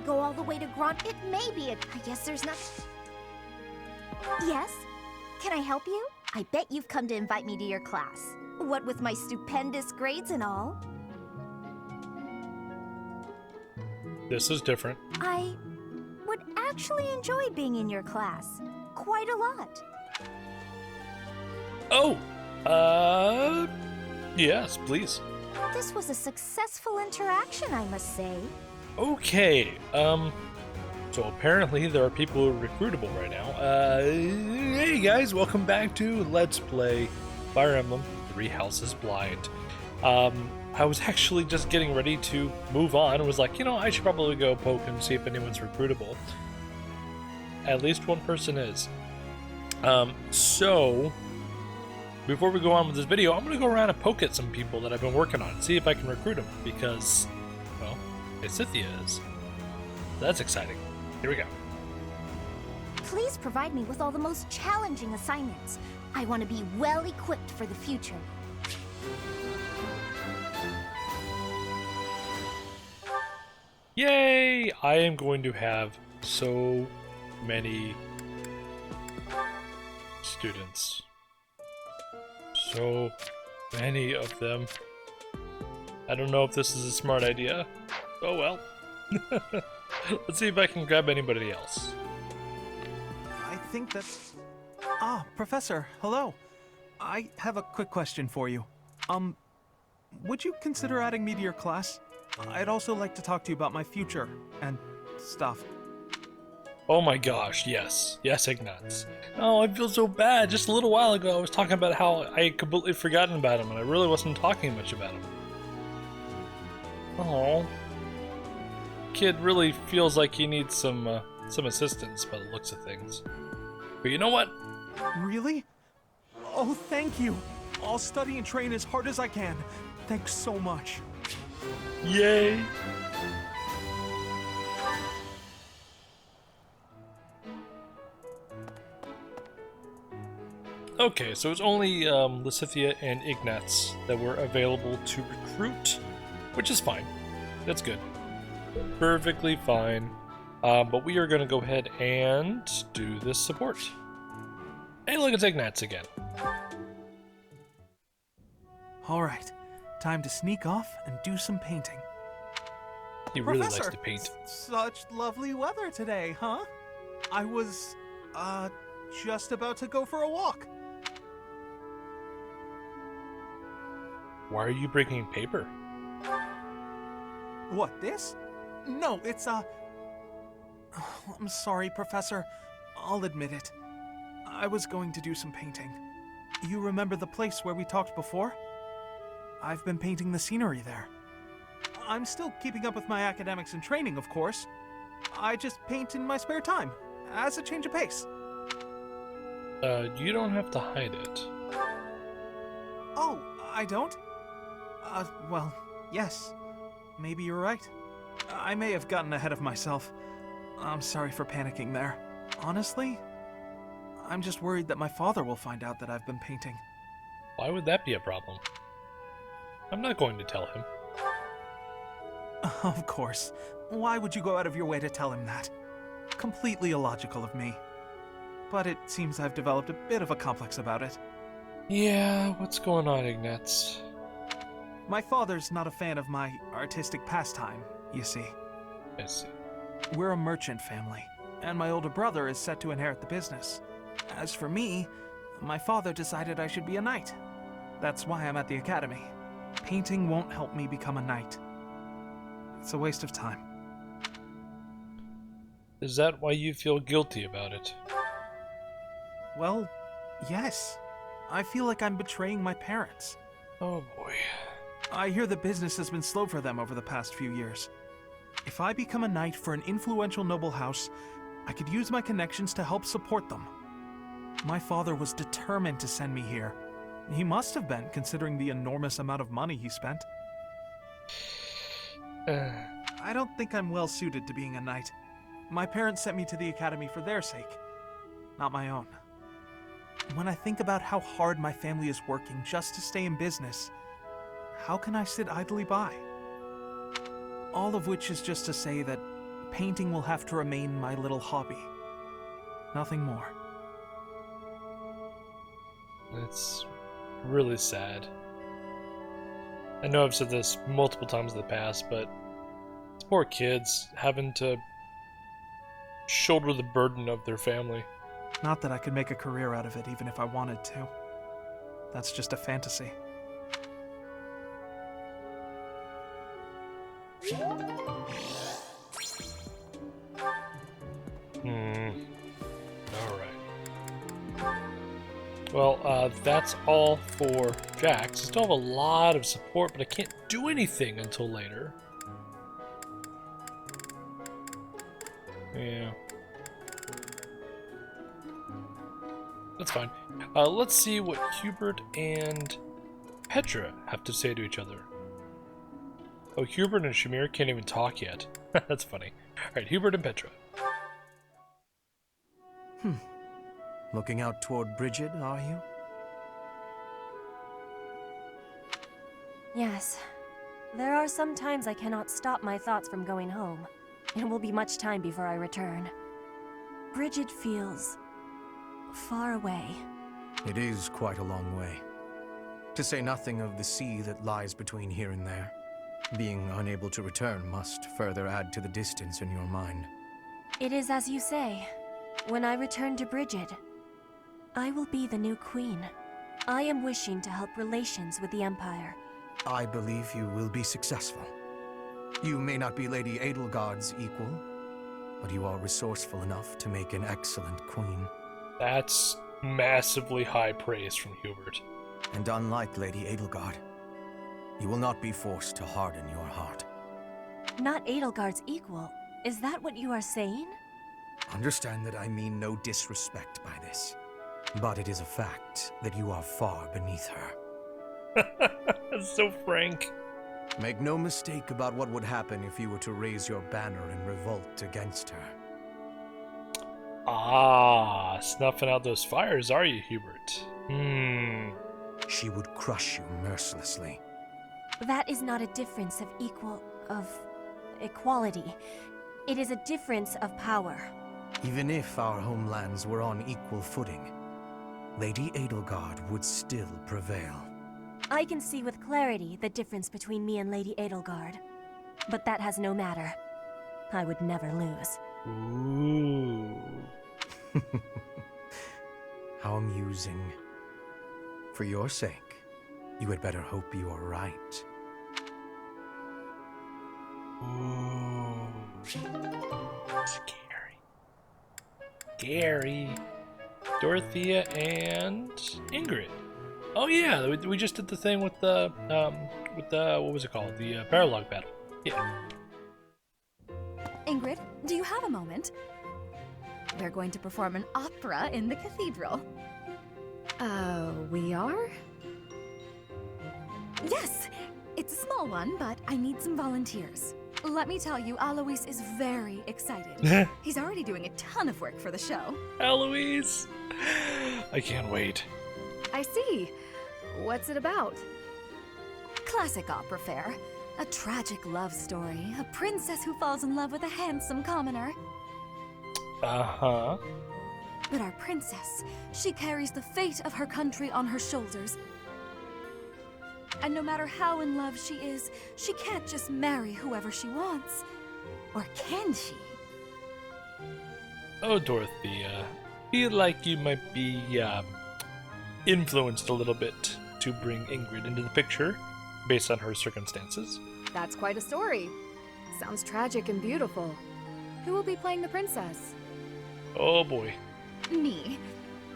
go all the way to Grant. It may be I guess there's not... Yes? Can I help you? I bet you've come to invite me to your class. What with my stupendous grades and all. This is different. I would actually enjoy being in your class. Quite a lot. Oh! Yes, please. This was a successful interaction, I must say. Okay, so apparently there are people who are recruitable right now. Hey guys, welcome back to Let's Play Fire Emblem 3 Houses Blind. I was actually just getting ready to move on and was like, you know, I should probably go poke and see if anyone's recruitable. At least one person is. So, before we go on with this video, I'm going to go around and poke at some people that I've been working on, see if I can recruit them, because, well, Scythia is. That's exciting. Here we go. Please provide me with all the most challenging assignments. I want to be well equipped for the future. Yay! I am going to have so many students. So many of them. I don't know if this is a smart idea. Oh well. Let's see if I can grab anybody else. I think that... Ah, Professor, hello. I have a quick question for you. Would you consider adding me to your class? I'd also like to talk to you about my future and stuff. Oh my gosh, yes. Yes, Ignatz. Oh, I feel so bad. Just a little while ago I was talking about how I had completely forgotten about him and I really wasn't talking much about him. Oh. Kid really feels like he needs some assistance by the looks of things. But you know what? Really? Oh, thank you. I'll study and train as hard as I can. Thanks so much. Yay! Okay, so it's only Lysithia and Ignatz that were available to recruit, which is fine. That's good. Perfectly fine. But we are going to go ahead and do this support. Hey, look, it's Ignatz again. Alright, time to sneak off and do some painting. He really likes to paint. Such lovely weather today, huh? I was, just about to go for a walk. Why are you breaking paper? What, this? No, it's, I'm sorry, Professor. I'll admit it. I was going to do some painting. You remember the place where we talked before? I've been painting the scenery there. I'm still keeping up with my academics and training, of course. I just paint in my spare time, as a change of pace. You don't have to hide it. Oh, I don't? Well, yes. Maybe you're right. I may have gotten ahead of myself. I'm sorry for panicking there. Honestly, I'm just worried that my father will find out that I've been painting. Why would that be a problem? I'm not going to tell him. Of course. Why would you go out of your way to tell him that? Completely illogical of me. But it seems I've developed a bit of a complex about it. Yeah, what's going on, Ignatz? My father's not a fan of my artistic pastime, you see. I see. We're a merchant family, and my older brother is set to inherit the business. As for me, my father decided I should be a knight. That's why I'm at the academy. Painting won't help me become a knight. It's a waste of time. Is that why you feel guilty about it? Well, yes. I feel like I'm betraying my parents. Oh boy. I hear the business has been slow for them over the past few years. If I become a knight for an influential noble house, I could use my connections to help support them. My father was determined to send me here. He must have been, considering the enormous amount of money he spent. I don't think I'm well suited to being a knight. My parents sent me to the academy for their sake, not my own. When I think about how hard my family is working just to stay in business, how can I sit idly by? All of which is just to say that painting will have to remain my little hobby. Nothing more. It's really sad. I know I've said this multiple times in the past, but these poor kids having to shoulder the burden of their family. Not that I could make a career out of it even if I wanted to. That's just a fantasy. Alright. Well, that's all for Jax. I still have a lot of support, but I can't do anything until later. Yeah. That's fine. Let's see what Hubert and Petra have to say to each other. Oh, Hubert and Shamir can't even talk yet. That's funny. Alright, Hubert and Petra. Looking out toward Bridget, are you? Yes. There are some times I cannot stop my thoughts from going home. It will be much time before I return. Bridget feels far away. It is quite a long way. To say nothing of the sea that lies between here and there. Being unable to return must further add to the distance in your mind. It is as you say. When I return to Bridget, I will be the new queen. I am wishing to help relations with the Empire. I believe you will be successful. You may not be Lady Edelgard's equal, but you are resourceful enough to make an excellent queen. That's massively high praise from Hubert. And unlike Lady Edelgard, you will not be forced to harden your heart. Not Edelgard's equal. Is that what you are saying? Understand that I mean no disrespect by this, but it is a fact that you are far beneath her. That's so frank. Make no mistake about what would happen if you were to raise your banner in revolt against her. Ah, snuffing out those fires, are you, Hubert? She would crush you mercilessly. That is not a difference of equality. It is a difference of power. Even if our homelands were on equal footing, Lady Edelgard would still prevail. I can see with clarity the difference between me and Lady Edelgard. But that has no matter. I would never lose. Ooh. How amusing. For your sake, you had better hope you are right. Ooh. Scary. Scary. Dorothea and Ingrid. Oh yeah, we just did the thing with the what was it called? The paralog battle. Yeah. Ingrid, do you have a moment? We're going to perform an opera in the cathedral. We are? Yes! It's a small one, but I need some volunteers. Let me tell you, Alois is very excited. He's already doing a ton of work for the show. Eloise! I can't wait. I see. What's it about? Classic opera fare. A tragic love story. A princess who falls in love with a handsome commoner. Uh-huh. But our princess, she carries the fate of her country on her shoulders. And no matter how in love she is, she can't just marry whoever she wants. Or can she? Oh, Dorothea. Feel like you might be, influenced a little bit to bring Ingrid into the picture, based on her circumstances. That's quite a story. Sounds tragic and beautiful. Who will be playing the princess? Oh boy. Me.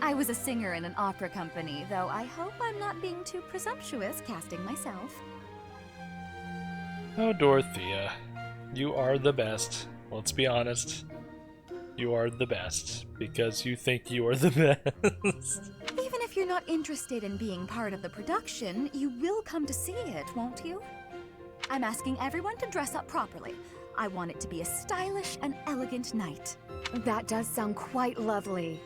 I was a singer in an opera company, though I hope I'm not being too presumptuous casting myself. Oh, Dorothea. You are the best. Let's be honest. You are the best, because you think you are the best. Even if you're not interested in being part of the production, you will come to see it, won't you? I'm asking everyone to dress up properly. I want it to be a stylish and elegant night. That does sound quite lovely.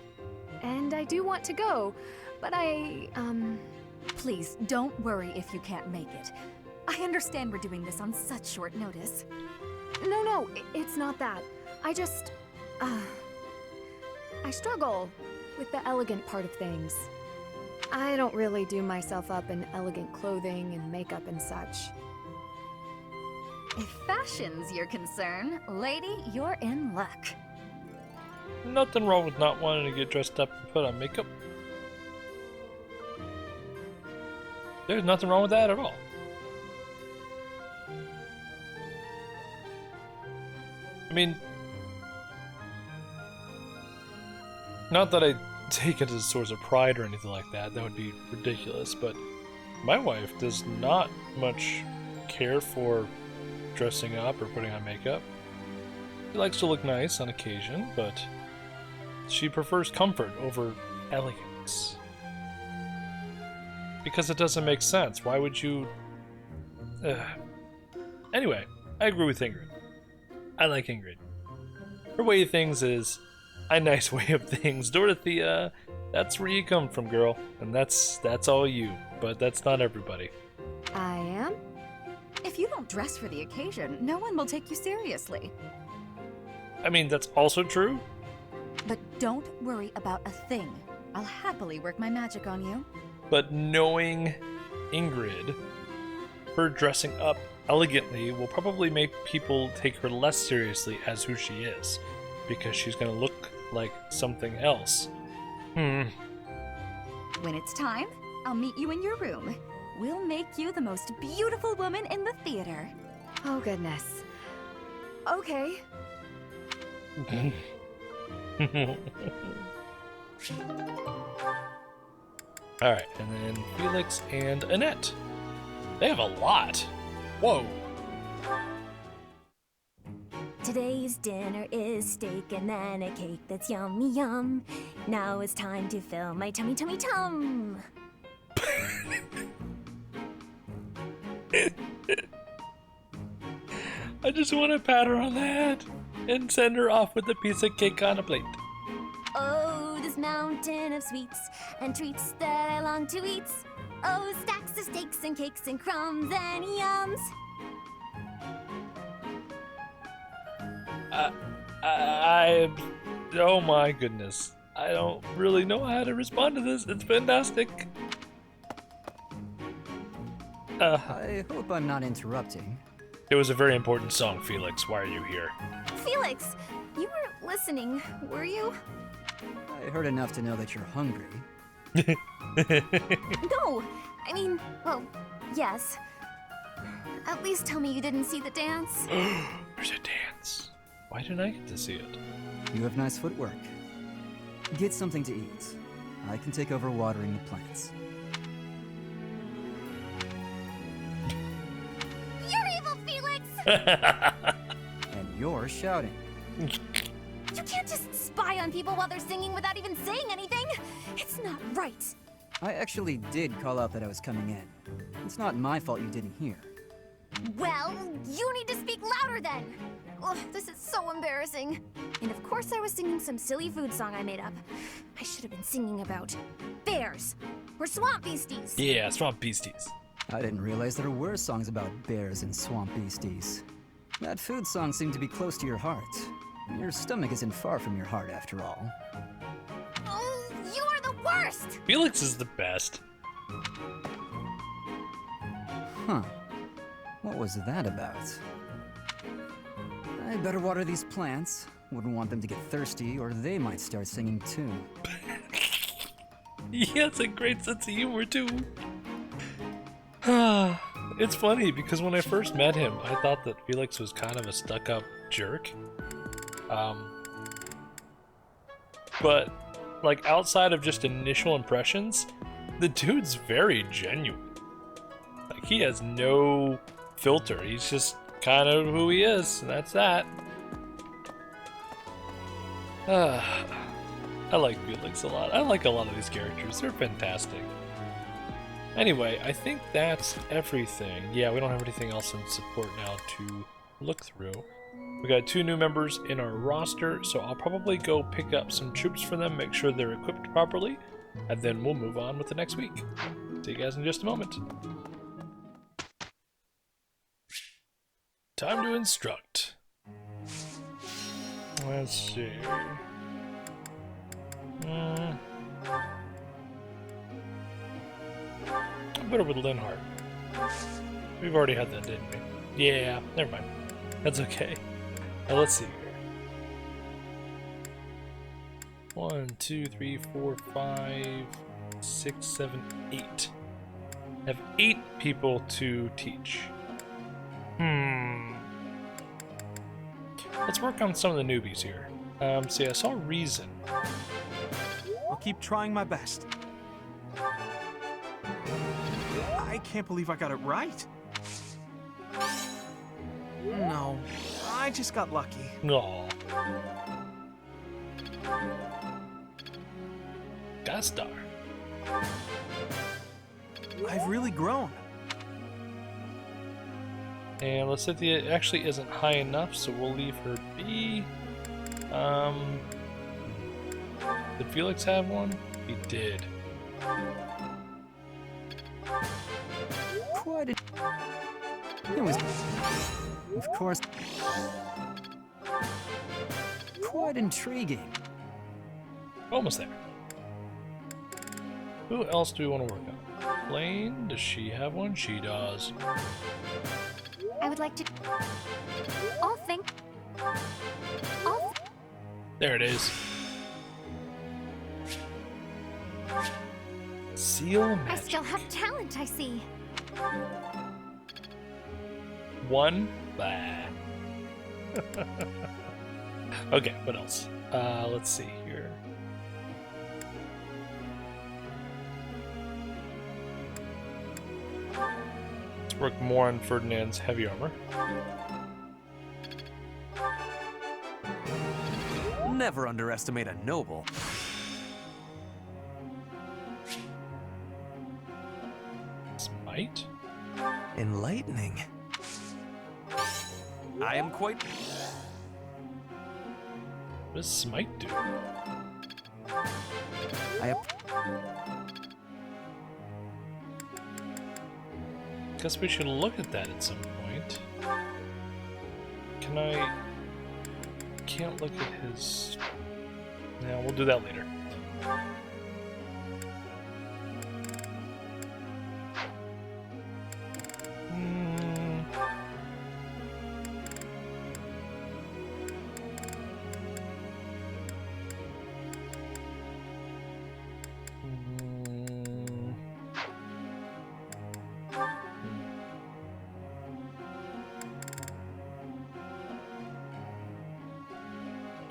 And I do want to go, but Please, don't worry if you can't make it. I understand we're doing this on such short notice. No, it's not that. I just... I struggle with the elegant part of things. I don't really do myself up in elegant clothing and makeup and such. If fashion's your concern, lady, you're in luck. Nothing wrong with not wanting to get dressed up and put on makeup. There's nothing wrong with that at all. I mean, not that I take it as a source of pride or anything like that. That would be ridiculous. But my wife does not much care for dressing up or putting on makeup. She likes to look nice on occasion, but she prefers comfort over elegance. Because it doesn't make sense. Why would you... Anyway, I agree with Ingrid. I like Ingrid. Her way of things is a nice way of things. Dorothea, that's where you come from, girl. And that's all you. But that's not everybody. I am? If you don't dress for the occasion, no one will take you seriously. I mean, that's also true. But don't worry about a thing. I'll happily work my magic on you. But knowing Ingrid, her dressing up elegantly will probably make people take her less seriously as who she is, because she's going to look like something else. When it's time, I'll meet you in your room. We'll make you the most beautiful woman in the theater. Oh, goodness. Okay. Alright, and then Felix and Annette. They have a lot. Whoa. Today's dinner is steak and then a cake that's yummy yum. Now it's time to fill my tummy tummy tum. I just want to pat her on the head and send her off with a piece of cake on a plate. Oh, this mountain of sweets and treats that I long to eat. Oh, stacks of steaks and cakes and crumbs and yums. Oh my goodness. I don't really know how to respond to this. It's fantastic. I hope I'm not interrupting. It was a very important song, Felix. Why are you here? Felix, you weren't listening, were you? I heard enough to know that you're hungry. No, I mean, well, yes. At least tell me you didn't see the dance. There's a dance. Why didn't I get to see it? You have nice footwork. Get something to eat. I can take over watering the plants. You're evil, Felix! And you're shouting. You can't just spy on people while they're singing without even saying anything. It's not right. I actually did call out that I was coming in. It's not my fault you didn't hear. Well, you need to speak louder then. Ugh, this is so embarrassing. And of course I was singing some silly food song I made up. I should have been singing about bears or swamp beasties. Yeah, Swamp Beasties. I didn't realize there were songs about bears and swamp beasties. That food song seemed to be close to your heart. Your stomach isn't far from your heart, after all. Oh, you are the worst! Felix is the best. Huh. What was that about? I'd better water these plants. Wouldn't want them to get thirsty, or they might start singing too. He has a great sense of humor, too. It's funny, because when I first met him, I thought that Felix was kind of a stuck-up jerk. But, like, outside of just initial impressions, the dude's very genuine. Like, he has no filter. He's just kind of who he is, and that's that. I like Felix a lot. I like a lot of these characters. They're fantastic. Anyway, I think that's everything. Yeah, we don't have anything else in support now to look through. We got 2 new members in our roster, so I'll probably go pick up some troops for them, make sure they're equipped properly, and then we'll move on with the next week. See you guys in just a moment. Time to instruct. Let's see. I'll put it with Linhart. We've already had that, didn't we? Yeah, never mind. That's okay. Now let's see here. 1, 2, 3, 4, 5, 6, 7, 8. I have 8 people to teach. Let's work on some of the newbies here. See, I saw Reason. I'll keep trying my best. I can't believe I got it right. No, I just got lucky. Aw. Gastar. I've really grown. And Lysithia actually isn't high enough, so we'll leave her be. Did Felix have one? He did. Quite a... It was... Of course... Quite intriguing. Almost there. Who else do we want to work on? Blaine, does she have one? She does. I would like to. There it is. Seal I magic. still have talent, I see. 1. Bah. Okay, what else? Let's see here. Let's work more on Ferdinand's heavy armor. Never underestimate a noble. Smite? Enlightening. I am quite... What does Smite do? Guess we should look at that at some point. Can I... Can't look at his... Yeah, we'll do that later.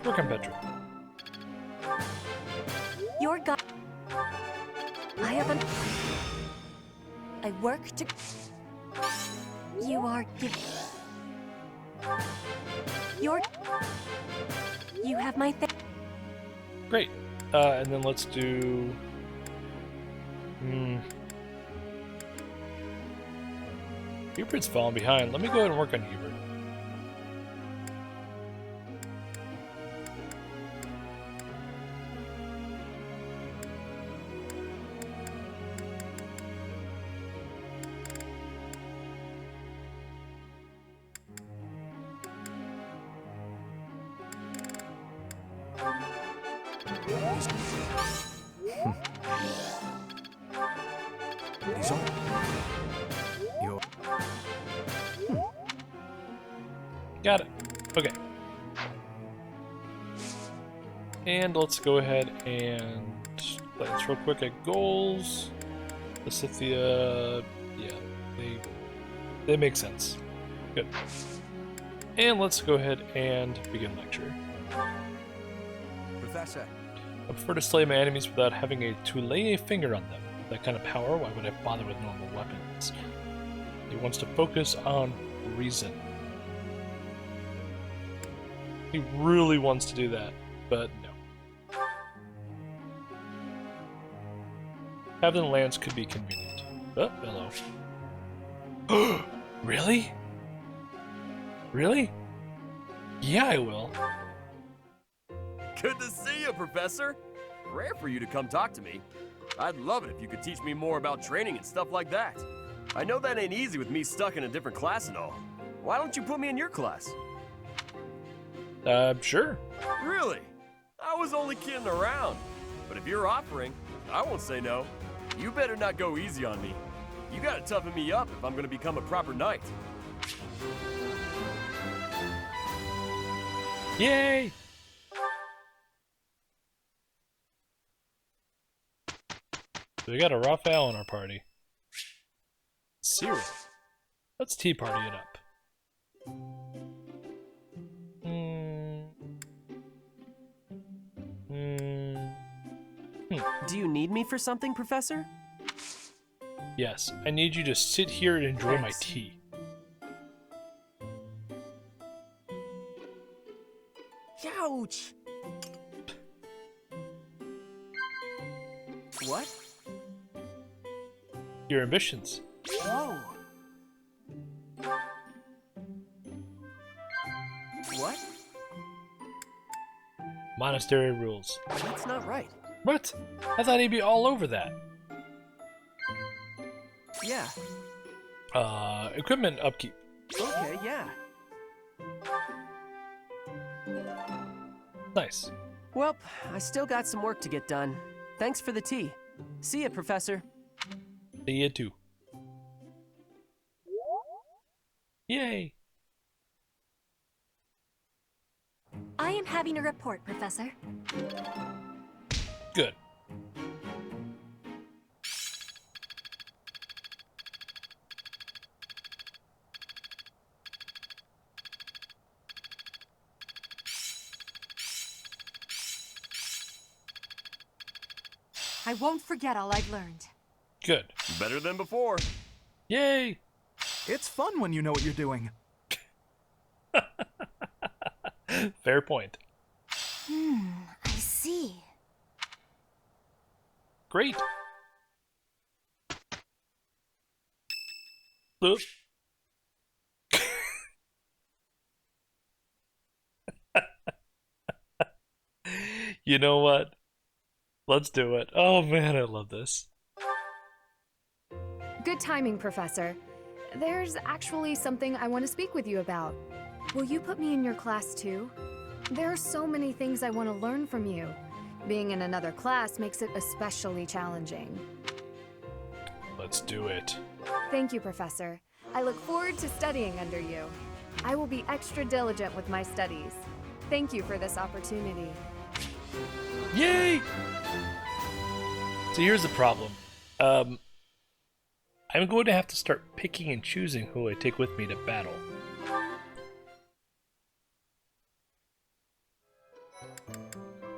Work on Petra. Your God. I have an. I work to. You are giv. Your. You have my thing. Great. And then let's do... Hubert's falling behind. Let me go ahead and work on Hubert. He's on. You're... Got it. Okay. And let's go ahead and glance real quick at goals. The Scythia, yeah, they make sense. Good. And let's go ahead and begin lecture. Professor. I prefer to slay my enemies without having to lay a finger on them. That kind of power, why would I bother with normal weapons? He wants to focus on reason. He really wants to do that, but no. Having lands could be convenient. Oh, hello. Really? Really? Yeah, I will. Good to see you, Professor. Rare for you to come talk to me. I'd love it if you could teach me more about training and stuff like that. I know that ain't easy with me stuck in a different class and all. Why don't you put me in your class? Sure. Really? I was only kidding around. But if you're offering, I won't say no. You better not go easy on me. You gotta toughen me up if I'm gonna become a proper knight. Yay! So we got a Raphael in our party. Cyril. Let's tea party it up. Do you need me for something, Professor? Yes, I need you to sit here and enjoy my Thanks. tea. Ouch! What? Your ambitions. Whoa! What? Monastery rules. That's not right. What? I thought he'd be all over that. Yeah. Equipment upkeep. Okay, yeah. Nice. Well, I still got some work to get done. Thanks for the tea. See ya, Professor. See you too. Yay! I am having a report, Professor. Good. I won't forget all I've learned. Good. Better than before. Yay! It's fun when you know what you're doing. Fair point. I see. Great. Oop. You know what? Let's do it. Oh man, I love this. Good timing, Professor. There's actually something I want to speak with you about. Will you put me in your class too? There are so many things I want to learn from you. Being in another class makes it especially challenging. Let's do it. Thank you, Professor. I look forward to studying under you. I will be extra diligent with my studies. Thank you for this opportunity. Yay! So here's the problem. I'm going to have to start picking and choosing who I take with me to battle.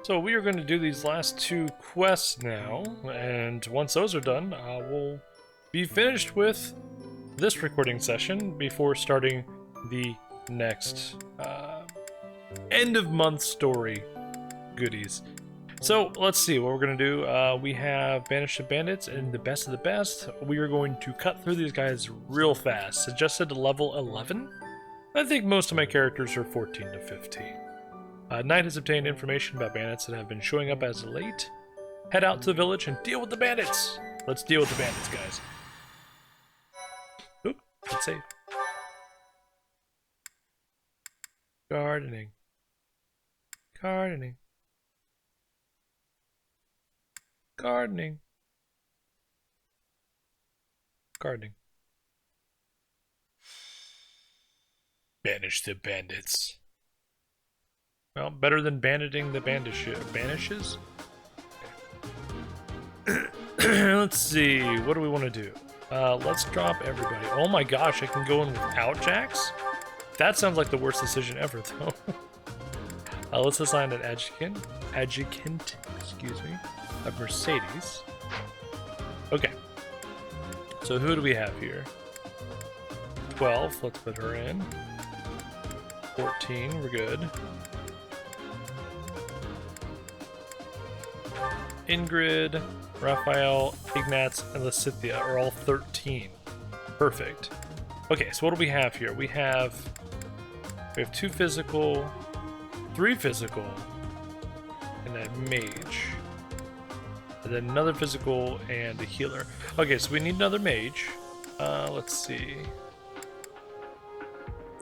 So we are going to do these last two quests now, and once those are done, we'll be finished with this recording session before starting the next end of month story goodies. So let's see what we're going to do. We have Banish the Bandits and the best of the best. We are going to cut through these guys real fast. Suggested level 11? I think most of my characters are 14 to 15. Knight has obtained information about bandits that have been showing up as of late. Head out to the village and deal with the bandits. Let's deal with the bandits, guys. Oop, let's save. Gardening. Gardening. Gardening. Gardening. Banish the bandits. Well, better than banditing the banishes? Let's see, what do we want to do? Let's drop everybody. Oh my gosh, I can go in without Jax? That sounds like the worst decision ever, though. Let's assign an adjuvant, excuse me, of Mercedes. Okay. So who do we have here? 12, let's put her in. 14, we're good. Ingrid, Raphael, Ignatz, and Lysithia are all 13. Perfect. Okay, so what do we have here? We have 2 physical, 3 physical, and a mage. And then another physical and a healer. Okay, so we need another mage. Let's see.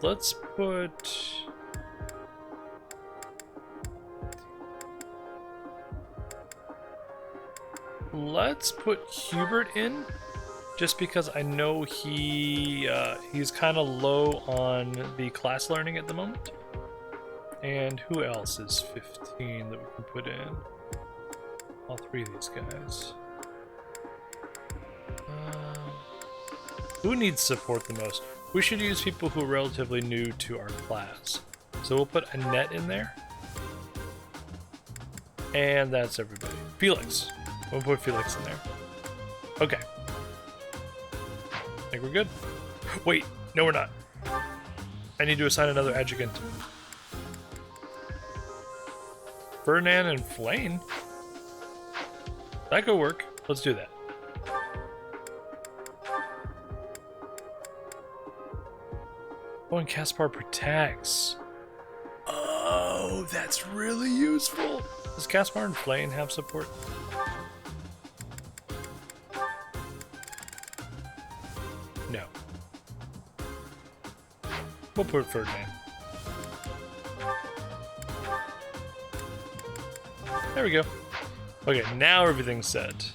Let's put... let's put Hubert in, just because I know he's kind of low on the class learning at the moment. And who else is 15 that we can put in? All three of these guys. Who needs support the most? We should use people who are relatively new to our class. So we'll put Annette in there. And that's everybody. Felix. We'll put Felix in there. Okay. I think we're good. Wait, no we're not. I need to assign another adjuvant. Ferdinand and Flane? That could work. Let's do that. Oh, and Caspar protects. Oh, that's really useful. Does Caspar and Flane have support? No. We'll put Ferdinand. There we go. Okay, now everything's set.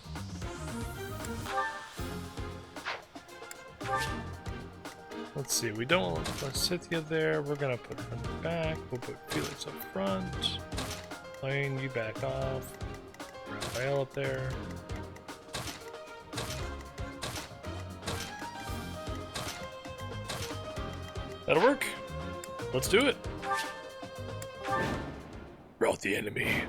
Let's see, we don't want Cynthia there. We're gonna put her in the back. We'll put Felix up front. Lane, you back off. Raphael up there. That'll work. Let's do it. Rout the enemy.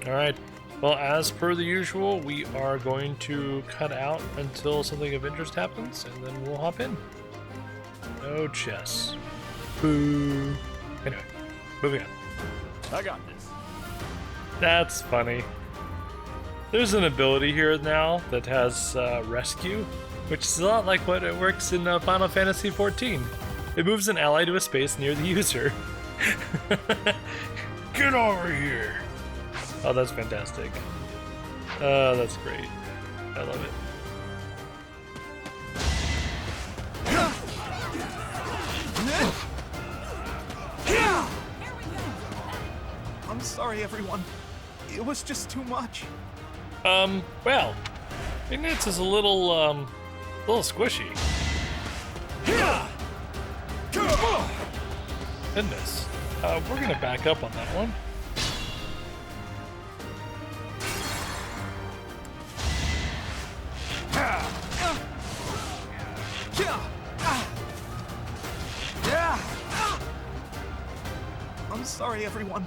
Alright, well, as per the usual, we are going to cut out until something of interest happens, and then we'll hop in. No chess. Boo. Anyway, moving on. I got this. That's funny. There's an ability here now that has rescue, which is a lot like what it works in Final Fantasy XIV. It moves an ally to a space near the user. Get over here! Oh, that's fantastic. That's great. I love it. I'm sorry, everyone. It was just too much. Well, Ignatz is a little squishy. Goodness. We're gonna back up on that one. I'm sorry, everyone.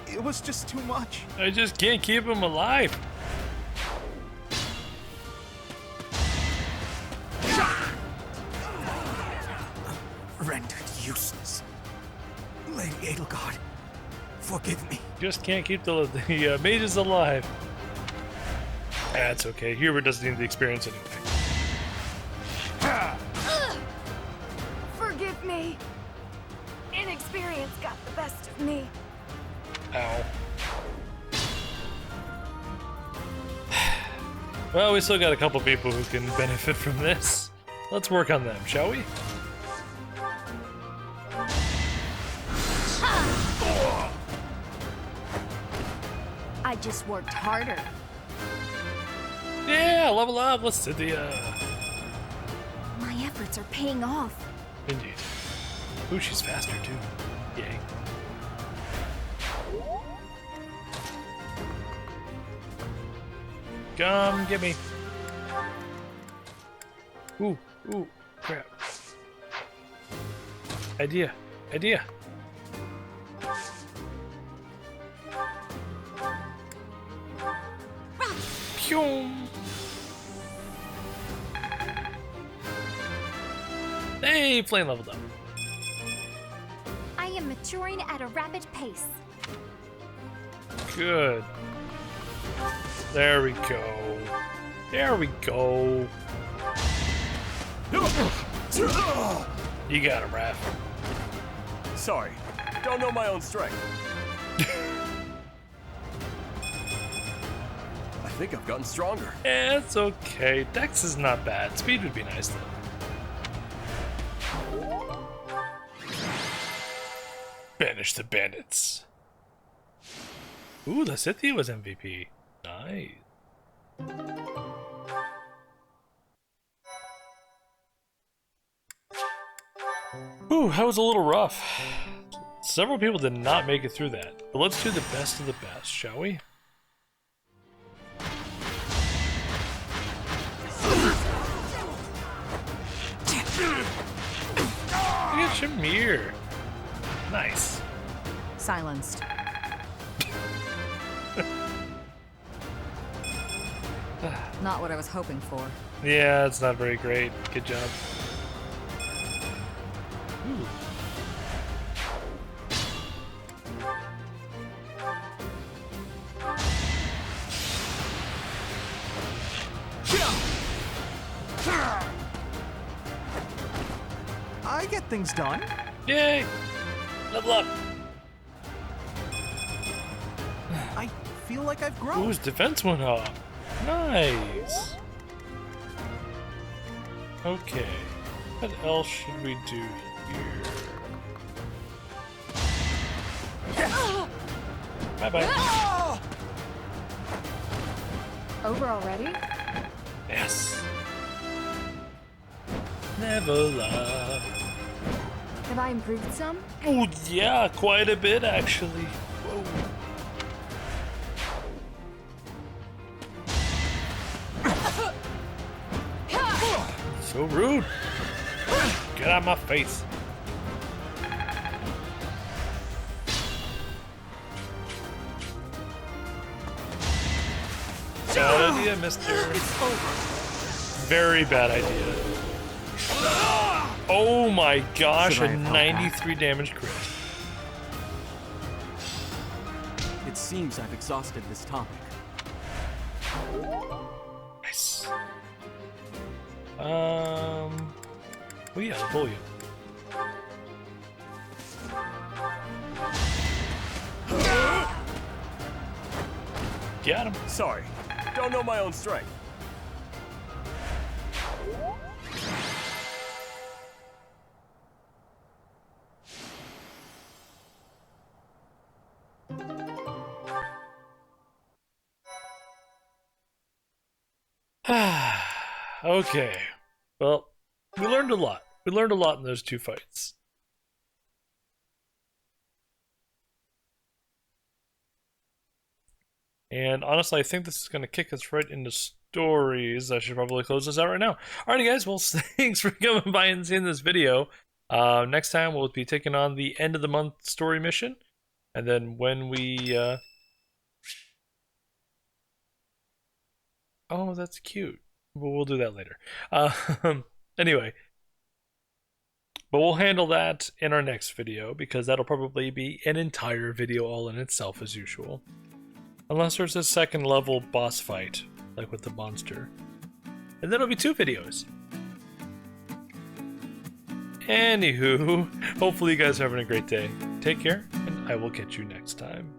It was just too much. I just can't keep him alive. Rendered useless. Lady Edelgard, forgive me. Just can't keep the mages alive. That's okay. Hubert doesn't need the experience anyway. Forgive me. Inexperience got the best of me. Ow. Well, we still got a couple people who can benefit from this. Let's work on them, shall we? I just worked harder. Yeah, level up. Let's Cynthia. My efforts are paying off. Indeed. Ooh, she's faster too. Yay. Come get me. Ooh, crap. Idea. Pew. Hey, flame leveled up. I am maturing at a rapid pace. Good. There we go. You got him, Raph. Sorry, don't know my own strength. I think I've gotten stronger. Yeah, it's okay. Dex is not bad. Speed would be nice though. Banish the bandits. Ooh, the Scythia was MVP. Nice. Ooh, that was a little rough. Several people did not make it through that. But let's do the best of the best, shall we? Look at Shamir. Nice. Silenced. Not what I was hoping for. Yeah, it's not very great. Good job. Ooh. I get things done. Yay! Level up! I feel like I've grown. Ooh, his defense went up. Nice! Okay. What else should we do here? Bye-bye. Over already? Yes. Level up. Have I improved some? Oh yeah, quite a bit actually. Whoa. So rude. Get out of my face. Bad idea, mister. It's over. Very bad idea. Oh my gosh, Should I a have held 93 damage crit. It seems I've exhausted this topic. Nice. Oh yeah, pull you. Got him. Sorry, don't know my own strength. Okay. Well, we learned a lot. We learned a lot in those two fights. And honestly, I think this is going to kick us right into stories. I should probably close this out right now. Alrighty, guys. Well, thanks for coming by and seeing this video. Next time, we'll be taking on the end of the month story mission. And then when we... Oh, that's cute. But we'll do that later. Anyway. But we'll handle that in our next video, because that'll probably be an entire video all in itself, as usual. Unless there's a second level boss fight, like with the monster. And then it'll be 2 videos. Anywho, hopefully you guys are having a great day. Take care, and I will catch you next time.